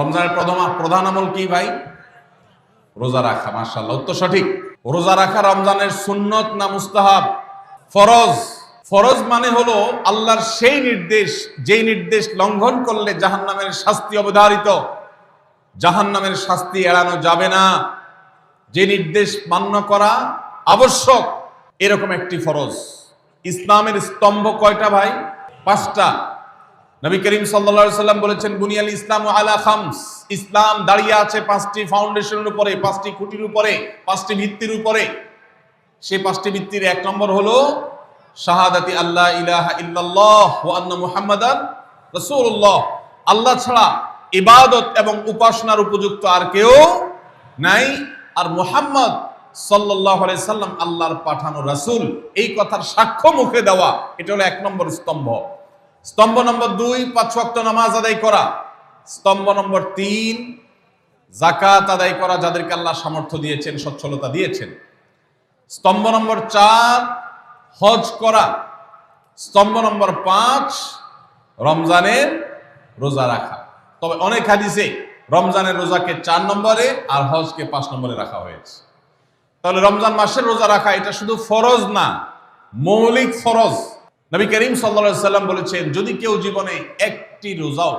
রমজানের প্রধান আমল কি ভাই? রোজা রাখা। মাশাআল্লাহ, উত্তর সঠিক। রোজা রাখা রমজানের সুন্নত না মুস্তাহাব? ফরজ। ফরজ মানে হলো আল্লাহর সেই নির্দেশ, যেই নির্দেশ লঙ্ঘন করলে জাহান্নামের শাস্তি অবধারিত, জাহান্নামের শাস্তি এড়ানো যাবে না, যে নির্দেশ মান্য করা আবশ্যক, এরকম একটি ফরজ। ইসলামের স্তম্ভ কয়টা ভাই? 5টা। নবী করিম সাল্লাল্লাহু আলাইহি সাল্লাম বলেছেন, বুনিয়াল ইসলামু আলা খামস। ইসলাম দাঁড়িয়ে আছে 5টি ফাউন্ডেশনের উপরে, 5টি খুঁটির উপরে, 5টি ভিত্তির উপরে। সেই 5টি ভিত্তির 1 নম্বর হলো শাহাদাতি আল্লাহ ইলাহা ইল্লাল্লাহ ওয়া আন্না মুহাম্মাদান রাসূলুল্লাহ। আল্লাহ ছাড়া ইবাদত এবং উপাসনার উপযুক্ত আর কেউ নাই, আর মুহাম্মদ সাল্লাল্লাহু আলাইহি সাল্লাম আল্লাহর পাঠানো রাসূল, এই কথার সাক্ষ্য মুখে দেওয়া, এটা হলো 1 নম্বর স্তম্ভ। স্তম্ভ নম্বর 2, 5 ওয়াক্ত নামাজ আদায় করা। স্তম্ভ নম্বর 3, যাকাত আদায় করা, যাদেরকে আল্লাহ সামর্থ্য দিয়েছেন, সচ্ছলতা দিয়েছেন। স্তম্ভ নম্বর 4, হজ করা। স্তম্ভ নম্বর 5, রমজানের রোজা রাখা। তবে অনেক হাদিসে রমজানের রোজাকে 4 নম্বরে আর হজকে 5 নম্বরে রাখা হয়েছে। তাহলে রমজান মাসের রোজা রাখা এটা শুধু ফরজ না, মৌলিক ফরজ। নবী করিম সাল্লাল্লাহু আলাইহি সাল্লাম বলেছেন, যদি কেউ জীবনে একটি রোজাও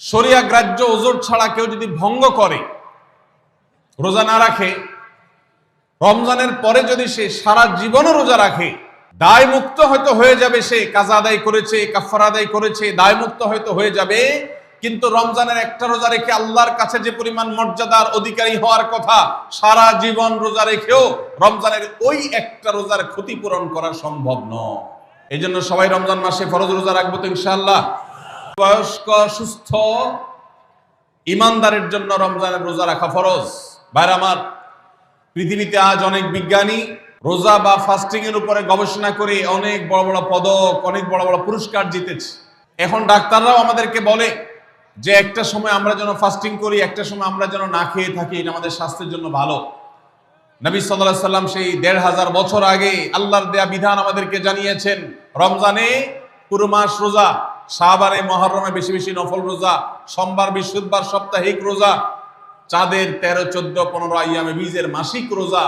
শরিয়া গ্রাহ্য ওযর ছাড়া কেউ যদি ভঙ্গ করে, রোজা না রাখে, রমজানের পরে যদি সে সারা জীবনও রোজা রাখে, দায় মুক্ত হয়তো হয়ে যাবে, সে কাজা আদায় করেছে, কাফারা আদায় করেছে, দায় মুক্ত হয়তো হয়ে যাবে, কিন্তু রমজানের একটা রোজা রেখে আল্লাহর কাছে যে পরিমাণ মর্যাদার অধিকারী হওয়ার কথা, সারা জীবন রোজা রেখেও রমজানের ওই একটা রোজার ক্ষতিপূরণ করা সম্ভব নয়। এই জন্য সবাই রমজান মাসে ফরজ রোজা রাখবো তো ইনশাআল্লাহ। বয়স্ক সুস্থ ইমানদারের জন্য রমজানের রোজা রাখা ফরজ। ভাইরা আমার, পৃথিবীতে আজ অনেক বিজ্ঞানী রোজা বা ফাস্টিং এর উপরে গবেষণা করে অনেক বড় বড় পদক, অনেক বড় বড় পুরস্কার জিতেছে। এখন ডাক্তাররাও আমাদেরকে বলে যে একটা সময় আমরা যেন ফাস্টিং করি, একটা সময় আমরা যেন না খেয়ে থাকি, এটা আমাদের স্বাস্থ্যের জন্য ভালো। নবী সাল্লাল্লাহু আলাইহি সাল্লাম সেই 1500 বছর আগে আল্লাহর দেয়া বিধান আমাদেরকে জানিয়েছেন। রমজানে পুরো মাস রোজা, শাবানে মুহররমে বেশি বেশি নফল রোজা, সোমবার বৃহস্পতিবার সাপ্তাহিক রোজা, চাঁদের 13, 14, 15 আইয়ামে বীজের মাসিক রোজা।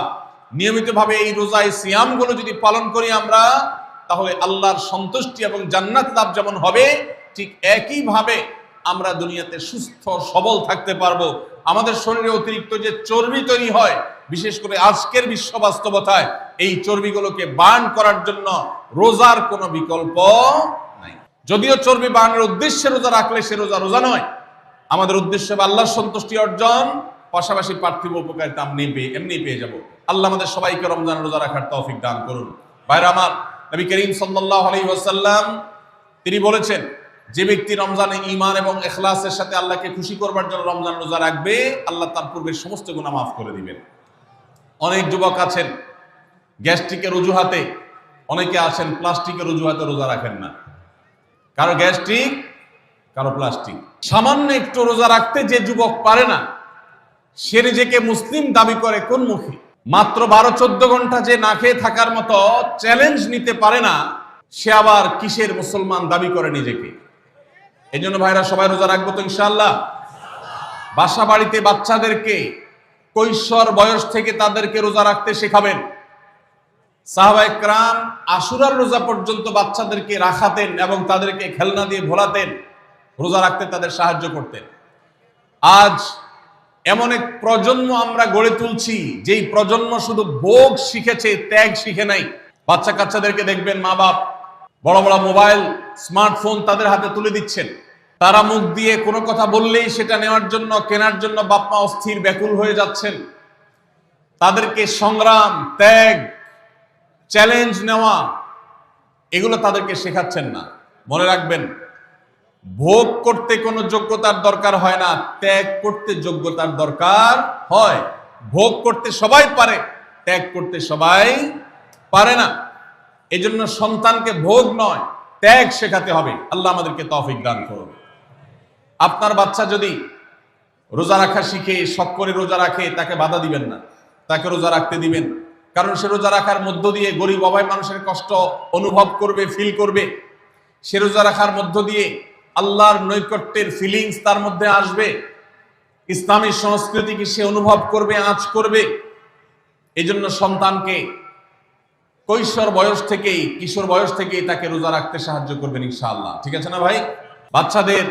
নিয়মিতভাবে এই রোজা, এই সিয়ামগুলো যদি পালন করি আমরা, তাহলে আল্লাহর সন্তুষ্টি এবং জান্নাত লাভ যেমন হবে, ঠিক একইভাবে আমরা দুনিয়াতে সুস্থ সবল থাকতে পারবো। আমাদের শরীরে অতিরিক্ত যে চর্বি তৈরি হয়, বিশেষ করে আজকের বিশ্ব বাস্তবতায়, এই চর্বিগুলোকে বার্ন করার জন্য রোজার কোনো বিকল্প নাই। যদিও চর্বি বার্নের উদ্দেশ্যে রোজা রাখলে সে রোজা রোজা নয়। আমাদের উদ্দেশ্য আল্লাহর সন্তুষ্টি অর্জন, পাশাপাশি পার্থিব উপকারিতা এমনি পেয়ে যাব। আল্লাহ আমাদের সবাইকে রমজান রোজা রাখার তৌফিক দান করুন। ভাইরা আমার, নবী করিম সাল্লাল্লাহু আলাইহি ওয়াসাল্লাম তিনি বলেছেন, যে ব্যক্তি রমজানে ঈমান এবং ইখলাসের সাথে আল্লাহকে খুশি করবার জন্য রমজান রোজা রাখবে, আল্লাহ তার পূর্বের সমস্ত গুনাহ মাফ করে দিবেন। অনেক যুবক আছেন গ্যাস্ট্রিকের অজুহাতে, অনেকে আছেন প্লাস্টিকের অজুহাতে রোজা রাখেন না। কারো গ্যাস্ট্রিক, কারো প্লাস্টিক। সামান্য একটু রোজা রাখতে যে যুবক পারে না, সে নিজেকে মুসলিম দাবি করে কোন মুখে? মাত্র 12-14 ঘন্টা যে না খেয়ে থাকার মতো চ্যালেঞ্জ নিতে পারে না, সে আবার কিসের মুসলমান দাবি করে নিজেকে? এই জন্য ভাইরা সবাই রোজা রাখবো তো ইনশাআল্লাহ। বাসা বাড়িতে বাচ্চাদেরকে কৈশোর বয়স থেকে তাদেরকে রোজা রাখতে শেখাবেন। সাহাবায়ে কেরাম আশুরার রোজা পর্যন্ত বাচ্চাদেরকে রাখাতেন এবং তাদেরকে খেলনা দিয়ে ভোলাতেন, রোজা রাখতে তাদের সাহায্য করতেন। আজ এমন এক প্রজন্ম আমরা গড়ে তুলছি, যেই প্রজন্ম শুধু ভোগ শিখেছে, ত্যাগ শিখে নাই। বাচ্চা কাচ্চাদেরকে দেখবেন মা বাপ বড় বড় মোবাইল, স্মার্টফোন তাদের হাতে তুলে দিচ্ছেন। তারা মুখ দিয়ে কোনো কথা বললেই সেটা নেওয়ার জন্য, কেনার জন্য বাপ মা অস্থির ব্যাকুল হয়ে যাচ্ছেন। তাদেরকে সংগ্রাম, ত্যাগ, চ্যালেঞ্জ নেওয়া, এগুলো তাদেরকে শেখাচ্ছেন না। মনে রাখবেন, ভোগ করতে কোনো যোগ্যতার দরকার হয় না, ত্যাগ করতে যোগ্যতার দরকার হয়। ভোগ করতে সবাই পারে, ত্যাগ করতে সবাই পারে না। এজন্য সন্তানকে ভোগ নয়, ত্যাগ শেখাতে হবে। আল্লাহ আমাদেরকে তৌফিক দান করুন। আপনার বাচ্চা যদি রোজা রাখা শিখে, শখ করে রোজা রাখে, তাকে বাধা দিবেন না, তাকে রোজা রাখতে দিবেন। কারণ সে রোজা রাখার মধ্য দিয়ে গরিব অভাবী মানুষের কষ্ট অনুভব করবে, ফিল করবে। সে রোজা রাখার মধ্য দিয়ে আল্লাহর নৈকট্যের ফিলিংস তার মধ্যে আসবে। ইসলামী সংস্কৃতিকে সে অনুভব করবে, আঁচ করবে। এই জন্য সন্তানকে কৈশোর বয়স থেকেই, কিশোর বয়স থেকেই তাকে রোজা রাখতে সাহায্য করবেন ইনশাআল্লাহ। ঠিক আছে না ভাই? বাচ্চাদের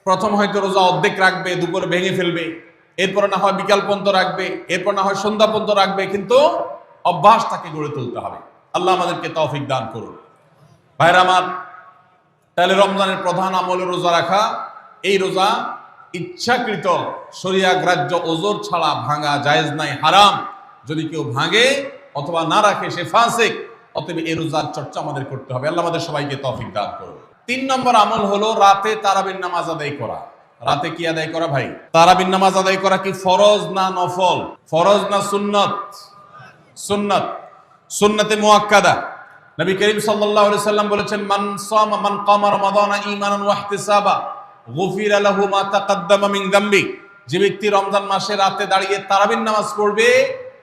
প্রথম হয়তো রোজা অর্ধেক রাখবে, দুপুরে ভেঙে ফেলবে, এরপর না হয় বিকাল পর্যন্ত রাখবে, এরপর না হয় সন্ধ্যা পর্যন্ত রাখবে, কিন্তু অভ্যাস তাকে গড়ে তুলতে হবে। আল্লাহ আমাদেরকে তৌফিক দান করুন। ভাইরা আমার, তাহলে রমজানের প্রধান আমল রোজা রাখা। এই রোজা ইচ্ছাকৃত শরিয়া গ্রাহ্য ওজর ছাড়া ভাঙা জায়েজ নাই, হারাম। যদি কেউ ভাঙে অথবা না রাখে সে ফাসিক। অতএব এই রোজার চর্চা আমাদের করতে হবে। আল্লাহ আমাদের সবাইকে তৌফিক দান করুন। 3 নম্বর আমল হলো রাতে তারাবির নামাজ আদায় করা। রাতে কি আদায় করা ভাই? তারাবির নামাজ আদায় করা কি ফরজ না নফল? ফরজ না সুন্নত? সুন্নত, সুন্নতে মুআক্কাদা। নবী করিম সাল্লাল্লাহু আলাইহি সাল্লাম বলেছেন, মান কামা রমাদানা ঈমানান ওয়া ইহতিসাবা গুফিরা লাহু মা তাকাদ্দামা মিন যামবি। যে ব্যক্তি রমজান মাসে রাতে দাঁড়িয়ে তারাবির নামাজ পড়বে,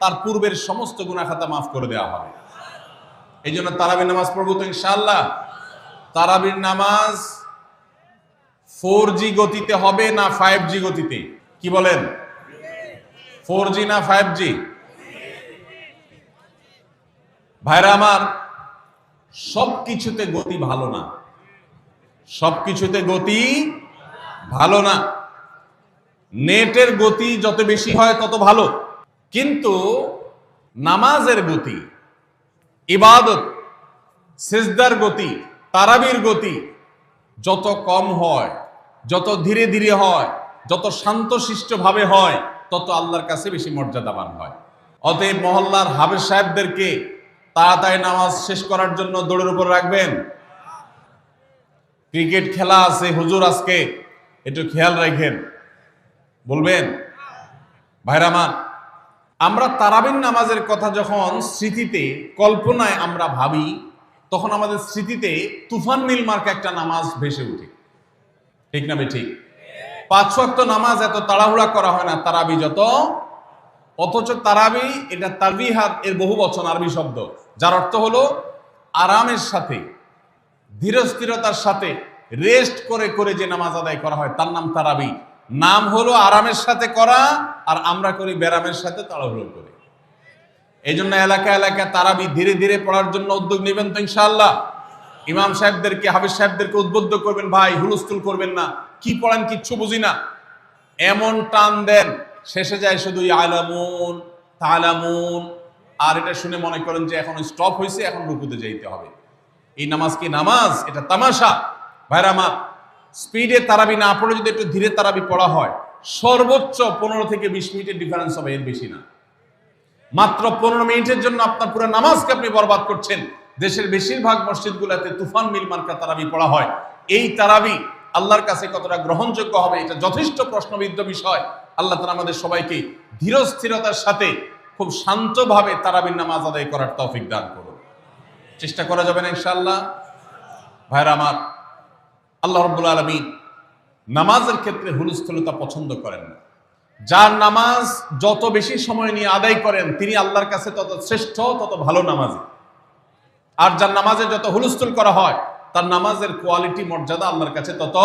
তার পূর্বের সমস্ত গুনাহ খাতা মাফ করে দেওয়া হবে। এই জন্য তারাবির নামাজ পড়বো তো ইনশাআল্লাহ। তারাবির নামাজ 4G গতিতে হবে না 5G গতিতে? কি বলেন? 4G না 5G? ভাইরা আমার, সবকিছুতে গতি ভালো না, সবকিছুতে গতি ভালো না। নেটের গতি যত বেশি হয় তত ভালো, কিন্তু নামাজের গতি, ইবাদত, সিজদার গতি, তারাবির গতি যত কম হয়, যত ধীরে ধীরে হয়, যত শান্তশিষ্ট ভাবে হয়, তত আল্লাহর কাছে বেশি মর্যাদাবান হয়। অতএব মহল্লার হাফেজ সাহেবদেরকে তাড়াতাড়ি নামাজ শেষ করার জন্য দৌড়ের উপর রাখবেন। ক্রিকেট খেলা আছে হুজুর, আজকে একটু খেয়াল রাখেন, বলবেন। ভাইরা আমার, আমরা তারাবির নামাজের কথা যখন স্মৃতিতে, কল্পনায় আমরা ভাবি, তখন আমাদের স্মৃতিতে তুফান মিল মার্কা একটা নামাজ ভেসে উঠে। ঠিক না ঠিক? 5 ওয়াক্ত নামাজ এত তাড়াহুড়া করা হয় না তারাবি যত। অথচ তারাবি এটা তারবিহাত এর বহু বচন, আরবি শব্দ, যার অর্থ হলো আরামের সাথে, ধীরস্থিরতার সাথে, রেস্ট করে করে যে নামাজ আদায় করা হয় তার নাম তারাবি। নাম হলো আরামের সাথে করা, আর আমরা করি ব্যারামের সাথে তাড়াহুড়ো করে। এই জন্য এলাকা এলাকায় তারাবি ধীরে ধীরে পড়ার জন্য উদ্যোগ নেবেন তো ইনশাআল্লাহ। ইমাম সাহেবদেরকে, হাফেজ সাহেবদেরকে উদ্বুদ্ধ করবেন, ভাই হুলস্থুল করবেন না, কি পড়েন কিচ্ছু বুঝি না, এমন টান দেন শেষে যায় শুধু ইয়ালামুন তালামুন, আর এটা শুনে মনে করেন যে এখন স্টপ হয়েছে, এখন রুকুতে যাইতে হবে। এই নামাজ কি নামাজ? এটা তামাশা। ভাইরা মা, স্পিডে তারাবি না পড়ে যদি একটু ধীরে তারাবি পড়া হয়, সর্বোচ্চ 15 থেকে 20 মিনিটের ডিফারেন্স হবে, এর বেশি না। মাত্র 15 মিনিটের জন্য আপনার পুরো নামাজকে আপনি বরবাদ করছেন। দেশের বেশিরভাগ মসজিদগুলোতে তুফান মিল মার্কা তারাবি পড়া হয়। এই তারাবি আল্লাহর কাছে কতটা গ্রহণযোগ্য হবে, এটা যথেষ্ট প্রশ্নবিদ্ধ বিষয়। আল্লাহ তাআলা আমাদের সবাইকে ধীরস্থিরতার সাথে খুব শান্তভাবে তারাবির নামাজ আদায় করার তৌফিক দান করুন। চেষ্টা করা যাবে না ইনশাআল্লাহ। ভাইরা আমার, আল্লাহ রাব্বুল আলামিন নামাজের ক্ষেত্রে হুলস্থুলতা পছন্দ করেন না। যার নামাজ যত বেশি সময় নিয়ে আদায় করেন তিনি আল্লাহর কাছে তত শ্রেষ্ঠ, তত ভালো নামাজি। আর যার নামাজে যত হুলস্থুল করা হয় তার নামাজের কোয়ালিটি, মর্যাদা আল্লাহর কাছে তত